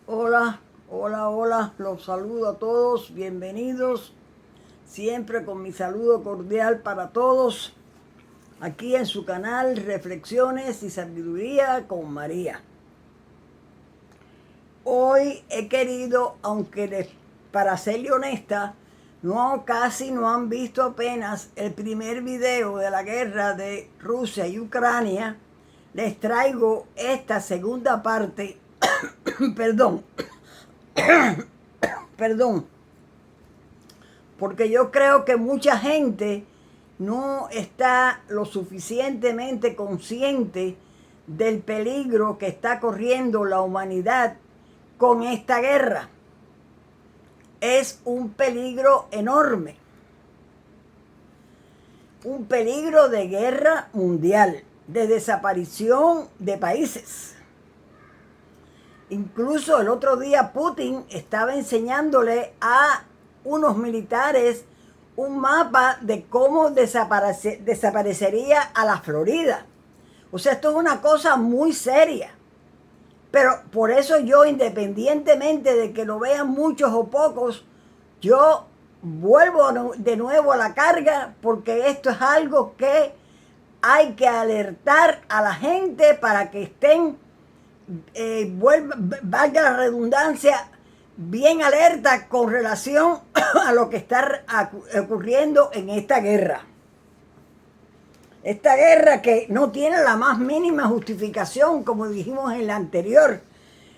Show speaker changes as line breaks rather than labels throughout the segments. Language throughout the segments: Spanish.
Hola, hola, hola, los saludo a todos, bienvenidos, siempre con mi saludo cordial para todos, aquí en su canal Reflexiones y Sabiduría con María. Hoy he querido, para serle honesta, casi no han visto apenas el primer video de la guerra de Rusia y Ucrania. Les traigo esta segunda parte, perdón, perdón, porque yo creo que mucha gente no está lo suficientemente consciente del peligro que está corriendo la humanidad con esta guerra. Es un peligro enorme, un peligro de guerra mundial, de desaparición de países. Incluso el otro día Putin estaba enseñándole a unos militares un mapa de cómo desaparecería a la Florida. O sea, esto es una cosa muy seria. Pero por eso yo, independientemente de que lo vean muchos o pocos, yo vuelvo de nuevo a la carga, porque esto es algo que hay que alertar a la gente para que estén, valga la redundancia, bien alerta con relación a lo que está ocurriendo en esta guerra. Esta guerra que no tiene la más mínima justificación, como dijimos en la anterior,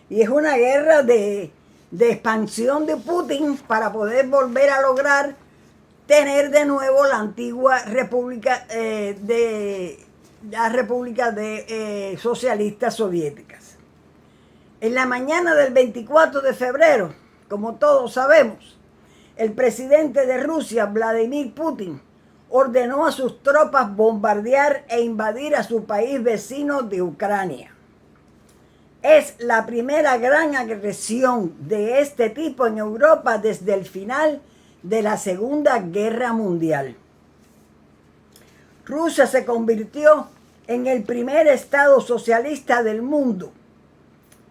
y es una guerra de expansión de Putin para poder volver a lograr tener de nuevo la antigua república socialistas soviéticas. En la mañana del 24 de febrero, como todos sabemos, el presidente de Rusia, Vladimir Putin, ordenó a sus tropas bombardear e invadir a su país vecino de Ucrania. Es la primera gran agresión de este tipo en Europa desde el final de la Segunda Guerra Mundial. Rusia se convirtió en el primer estado socialista del mundo.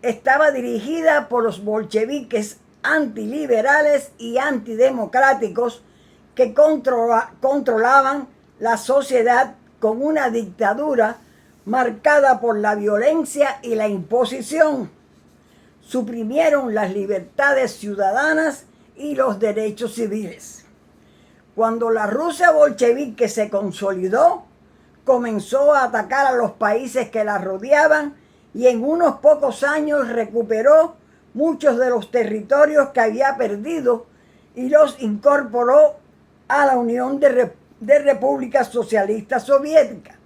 Estaba dirigida por los bolcheviques antiliberales y antidemocráticos que controlaban la sociedad con una dictadura marcada por la violencia y la imposición. Suprimieron las libertades ciudadanas y los derechos civiles. Cuando la Rusia bolchevique se consolidó, comenzó a atacar a los países que la rodeaban y en unos pocos años recuperó muchos de los territorios que había perdido y los incorporó a la Unión de Repúblicas Socialistas Soviéticas,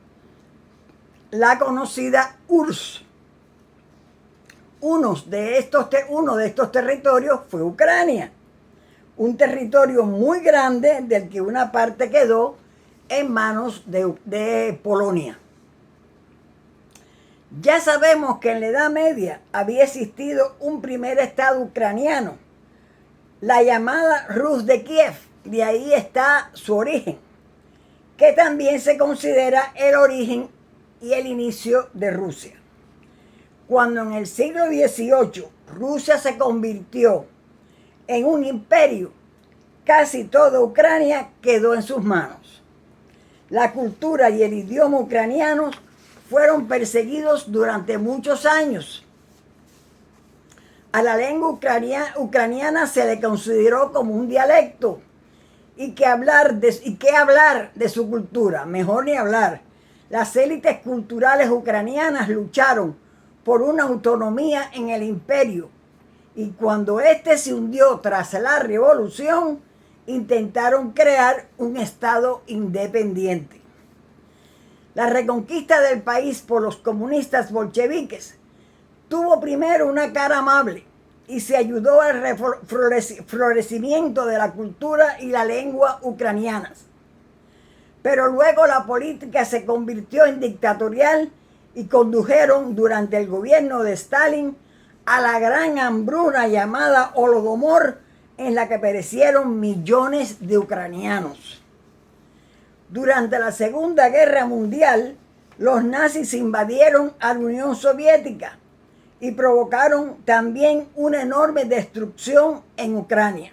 la conocida URSS. Uno de estos territorios fue Ucrania, un territorio muy grande del que una parte quedó en manos de Polonia. Ya sabemos que en la Edad Media había existido un primer estado ucraniano, la llamada Rus de Kiev, de ahí está su origen, que también se considera el origen y el inicio de Rusia. Cuando en el siglo XVIII Rusia se convirtió en un imperio, casi toda Ucrania quedó en sus manos. La cultura y el idioma ucranianos fueron perseguidos durante muchos años. A la lengua ucraniana se le consideró como un dialecto y qué hablar de su cultura, mejor ni hablar. Las élites culturales ucranianas lucharon por una autonomía en el imperio y cuando éste se hundió tras la revolución, intentaron crear un estado independiente. La reconquista del país por los comunistas bolcheviques tuvo primero una cara amable y se ayudó al florecimiento de la cultura y la lengua ucranianas. Pero luego la política se convirtió en dictatorial y condujeron durante el gobierno de Stalin a la gran hambruna llamada Holodomor, en la que perecieron millones de ucranianos. Durante la Segunda Guerra Mundial, los nazis invadieron a la Unión Soviética y provocaron también una enorme destrucción en Ucrania.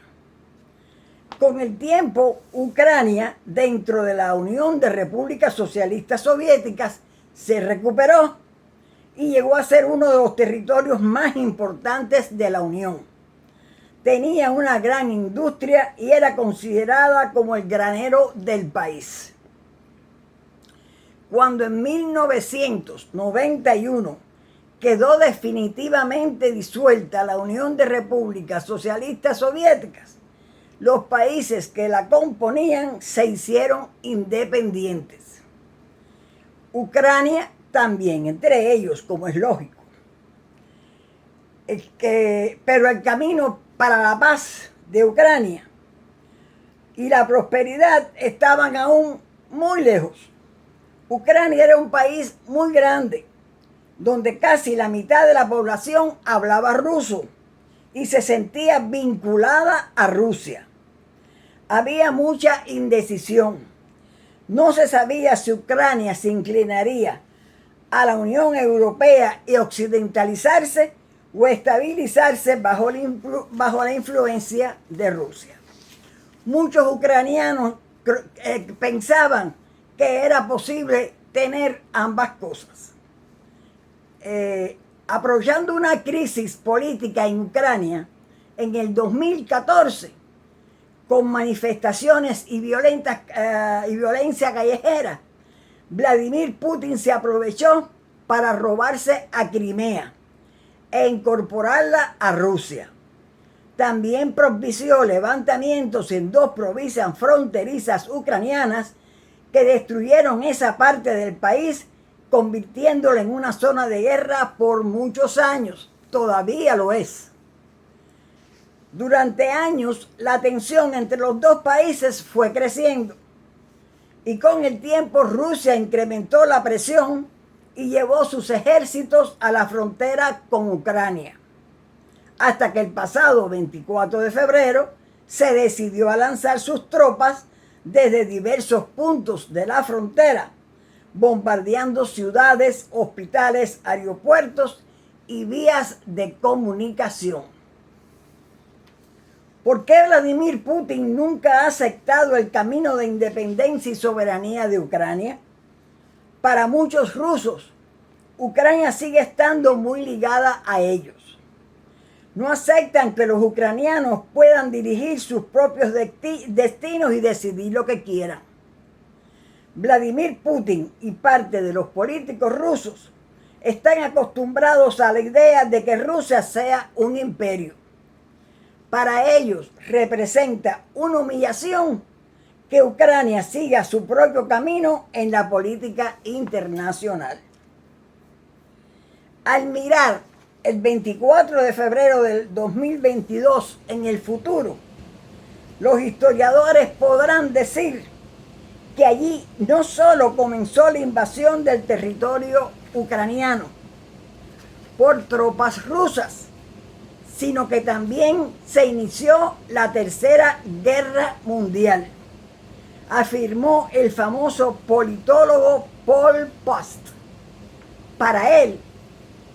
Con el tiempo, Ucrania, dentro de la Unión de Repúblicas Socialistas Soviéticas, se recuperó y llegó a ser uno de los territorios más importantes de la Unión. Tenía una gran industria y era considerada como el granero del país. Cuando en 1991 quedó definitivamente disuelta la Unión de Repúblicas Socialistas Soviéticas, los países que la componían se hicieron independientes. Ucrania también, entre ellos, como es lógico. Pero el camino para la paz de Ucrania y la prosperidad estaban aún muy lejos. Ucrania era un país muy grande, donde casi la mitad de la población hablaba ruso y se sentía vinculada a Rusia. Había mucha indecisión. No se sabía si Ucrania se inclinaría a la Unión Europea y occidentalizarse o estabilizarse bajo la influencia de Rusia. Muchos ucranianos pensaban que era posible tener ambas cosas. Aprovechando una crisis política en Ucrania, en el 2014, con manifestaciones y violencia callejera, Vladimir Putin se aprovechó para robarse a Crimea e incorporarla a Rusia. También propició levantamientos en 2 provincias fronterizas ucranianas que destruyeron esa parte del país, convirtiéndola en una zona de guerra por muchos años. Todavía lo es. Durante años, la tensión entre los dos países fue creciendo y con el tiempo Rusia incrementó la presión y llevó sus ejércitos a la frontera con Ucrania, hasta que el pasado 24 de febrero se decidió a lanzar sus tropas desde diversos puntos de la frontera, bombardeando ciudades, hospitales, aeropuertos y vías de comunicación. ¿Por qué Vladimir Putin nunca ha aceptado el camino de independencia y soberanía de Ucrania? Para muchos rusos, Ucrania sigue estando muy ligada a ellos. No aceptan que los ucranianos puedan dirigir sus propios destinos y decidir lo que quieran. Vladimir Putin y parte de los políticos rusos están acostumbrados a la idea de que Rusia sea un imperio. Para ellos representa una humillación que Ucrania siga su propio camino en la política internacional. Al mirar el 24 de febrero del 2022 en el futuro, los historiadores podrán decir que allí no solo comenzó la invasión del territorio ucraniano por tropas rusas, sino que también se inició la Tercera Guerra Mundial, afirmó el famoso politólogo Paul Post. Para él,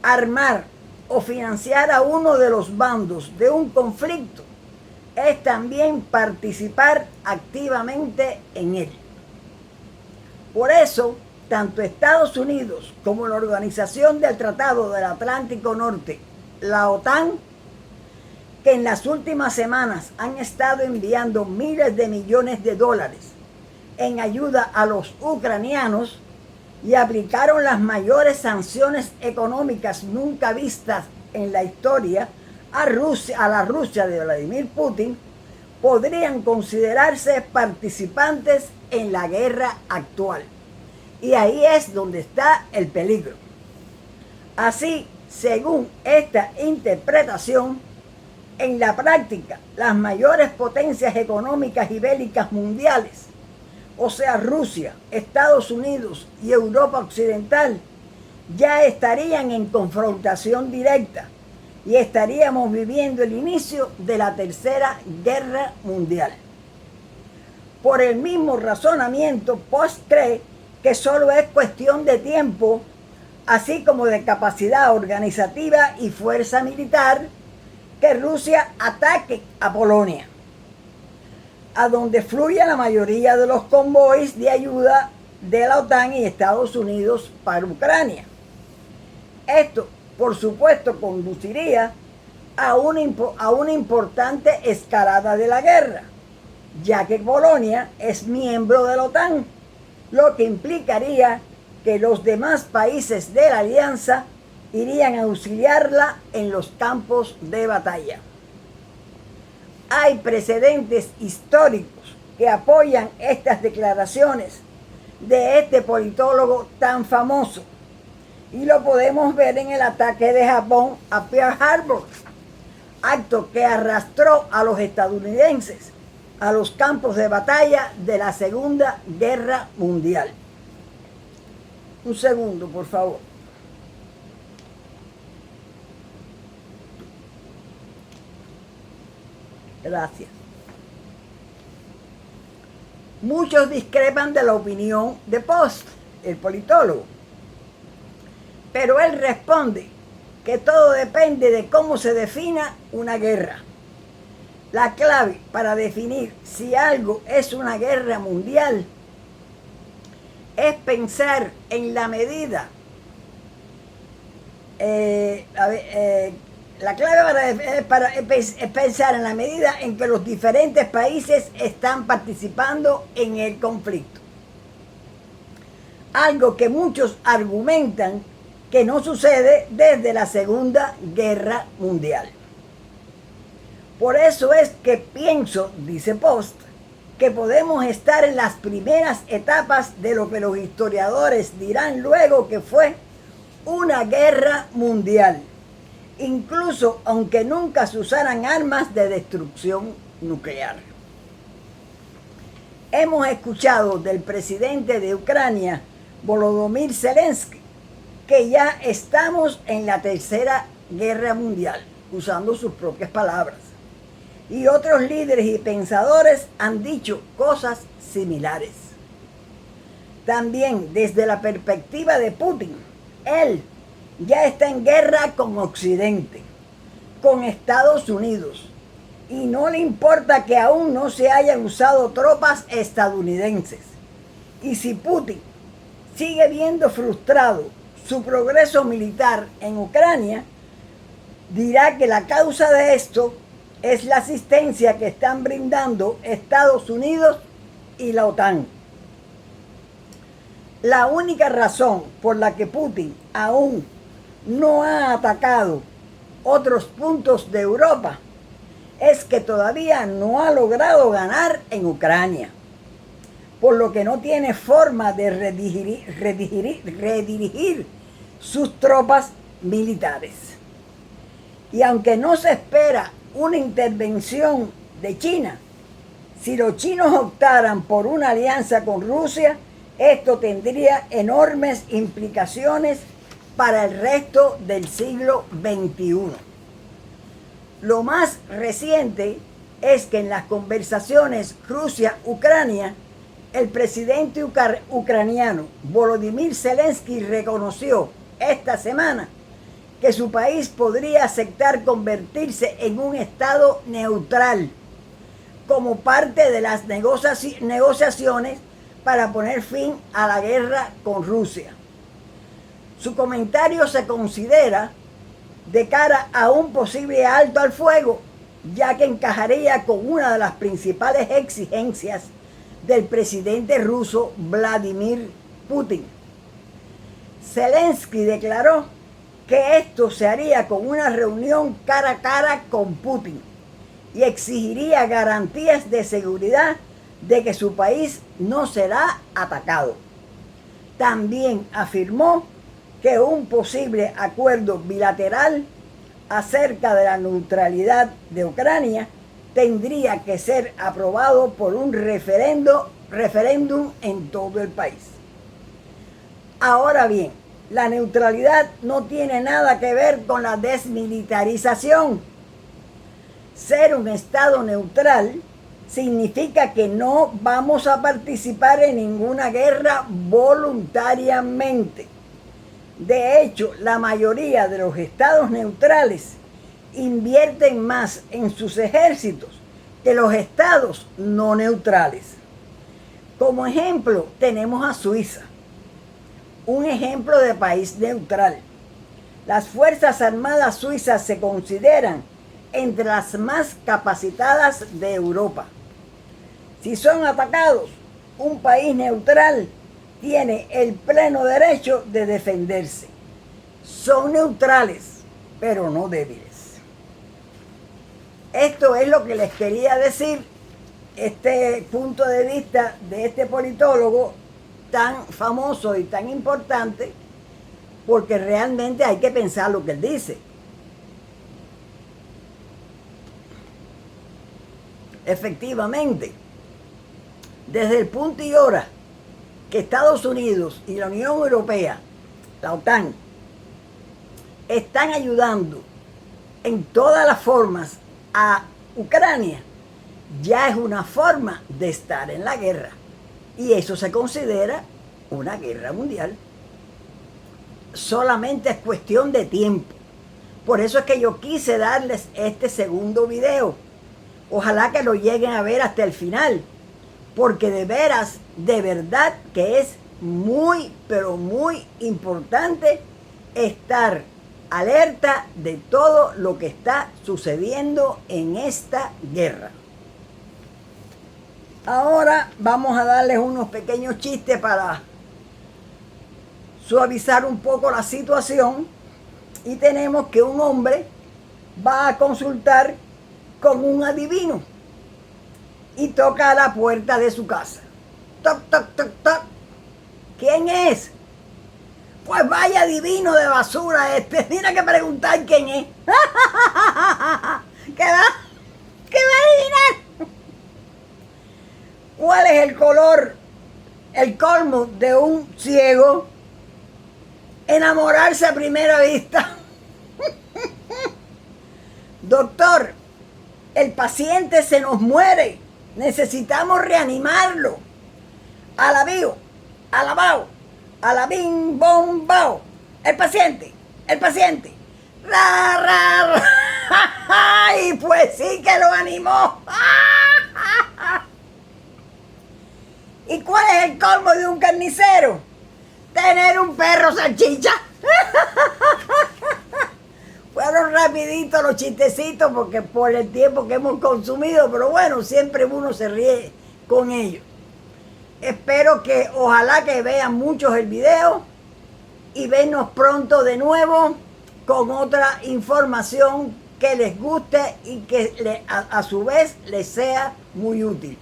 armar o financiar a uno de los bandos de un conflicto es también participar activamente en él. Por eso, tanto Estados Unidos como la Organización del Tratado del Atlántico Norte, la OTAN, que en las últimas semanas han estado enviando miles de millones de dólares en ayuda a los ucranianos y aplicaron las mayores sanciones económicas nunca vistas en la historia a la Rusia de Vladimir Putin, podrían considerarse participantes en la guerra actual. Y ahí es donde está el peligro. Así, según esta interpretación, en la práctica, las mayores potencias económicas y bélicas mundiales, o sea, Rusia, Estados Unidos y Europa Occidental, ya estarían en confrontación directa y estaríamos viviendo el inicio de la Tercera Guerra Mundial. Por el mismo razonamiento, Post cree que solo es cuestión de tiempo así como de capacidad organizativa y fuerza militar, que Rusia ataque a Polonia, a donde fluye la mayoría de los convoys de ayuda de la OTAN y Estados Unidos para Ucrania. Esto, por supuesto, conduciría a una importante escalada de la guerra, ya que Polonia es miembro de la OTAN, lo que implicaría que los demás países de la alianza irían a auxiliarla en los campos de batalla. Hay precedentes históricos que apoyan estas declaraciones de este politólogo tan famoso, y lo podemos ver en el ataque de Japón a Pearl Harbor, acto que arrastró a los estadounidenses a los campos de batalla de la Segunda Guerra Mundial. Un segundo, por favor. Gracias. Muchos discrepan de la opinión de Post, el politólogo, pero él responde que todo depende de cómo se defina una guerra. La clave para definir si algo es una guerra mundial es pensar en la medida, la clave es pensar en la medida en que los diferentes países están participando en el conflicto. Algo que muchos argumentan que no sucede desde la Segunda Guerra Mundial. Por eso es que pienso, dice Post, que podemos estar en las primeras etapas de lo que los historiadores dirán luego que fue una guerra mundial, incluso aunque nunca se usaran armas de destrucción nuclear. Hemos escuchado del presidente de Ucrania, Volodymyr Zelensky, que ya estamos en la Tercera Guerra Mundial, usando sus propias palabras. Y otros líderes y pensadores han dicho cosas similares. También desde la perspectiva de Putin, él ya está en guerra con Occidente, con Estados Unidos, y no le importa que aún no se hayan usado tropas estadounidenses. Y si Putin sigue viendo frustrado su progreso militar en Ucrania, dirá que la causa de esto es la asistencia que están brindando Estados Unidos y la OTAN. La única razón por la que Putin aún no ha atacado otros puntos de Europa es que todavía no ha logrado ganar en Ucrania, por lo que no tiene forma de redirigir sus tropas militares. Y aunque no se espera una intervención de China, si los chinos optaran por una alianza con Rusia, esto tendría enormes implicaciones para el resto del siglo XXI. Lo más reciente es que en las conversaciones Rusia-Ucrania, el presidente ucraniano Volodymyr Zelensky reconoció esta semana que su país podría aceptar convertirse en un estado neutral como parte de las negociaciones para poner fin a la guerra con Rusia. Su comentario se considera de cara a un posible alto al fuego, ya que encajaría con una de las principales exigencias del presidente ruso Vladimir Putin. Zelensky declaró que esto se haría con una reunión cara a cara con Putin y exigiría garantías de seguridad de que su país no será atacado. También afirmó que un posible acuerdo bilateral acerca de la neutralidad de Ucrania tendría que ser aprobado por un referéndum en todo el país. Ahora bien, la neutralidad no tiene nada que ver con la desmilitarización. Ser un estado neutral significa que no vamos a participar en ninguna guerra voluntariamente. De hecho, la mayoría de los estados neutrales invierten más en sus ejércitos que los estados no neutrales. Como ejemplo, tenemos a Suiza, un ejemplo de país neutral. Las Fuerzas Armadas suizas se consideran entre las más capacitadas de Europa. Si son atacados, un país neutral tiene el pleno derecho de defenderse. Son neutrales, pero no débiles. Esto es lo que les quería decir, este punto de vista de este politólogo tan famoso y tan importante, porque realmente hay que pensar lo que él dice. Efectivamente, desde el punto y hora que Estados Unidos y la Unión Europea, la OTAN, están ayudando en todas las formas a Ucrania, ya es una forma de estar en la guerra. Y eso se considera una guerra mundial. Solamente es cuestión de tiempo. Por eso es que yo quise darles este segundo video. Ojalá que lo lleguen a ver hasta el final. Porque de veras, de verdad que es muy, pero muy importante estar alerta de todo lo que está sucediendo en esta guerra. Ahora vamos a darles unos pequeños chistes para suavizar un poco la situación. Y tenemos que un hombre va a consultar con un adivino y toca a la puerta de su casa. Toc, toc, toc, toc. ¿Quién es? Pues vaya adivino de basura este. Tiene que preguntar quién es. ¿Qué va a adivinar? ¿Cuál es el color, el colmo de un ciego? Enamorarse a primera vista. Doctor, el paciente se nos muere. Necesitamos reanimarlo. Alabío, alabao, alabim, bom, bao. El paciente. Ra, ra, ra. Ay, pues sí que lo animó. ¿Y cuál es el colmo de un carnicero? Tener un perro salchicha. Fueron rapiditos los chistecitos porque por el tiempo que hemos consumido, pero bueno, siempre uno se ríe con ellos. Espero que ojalá que vean muchos el video y vernos pronto de nuevo con otra información que les guste y que a su vez les sea muy útil.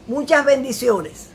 Muchas bendiciones.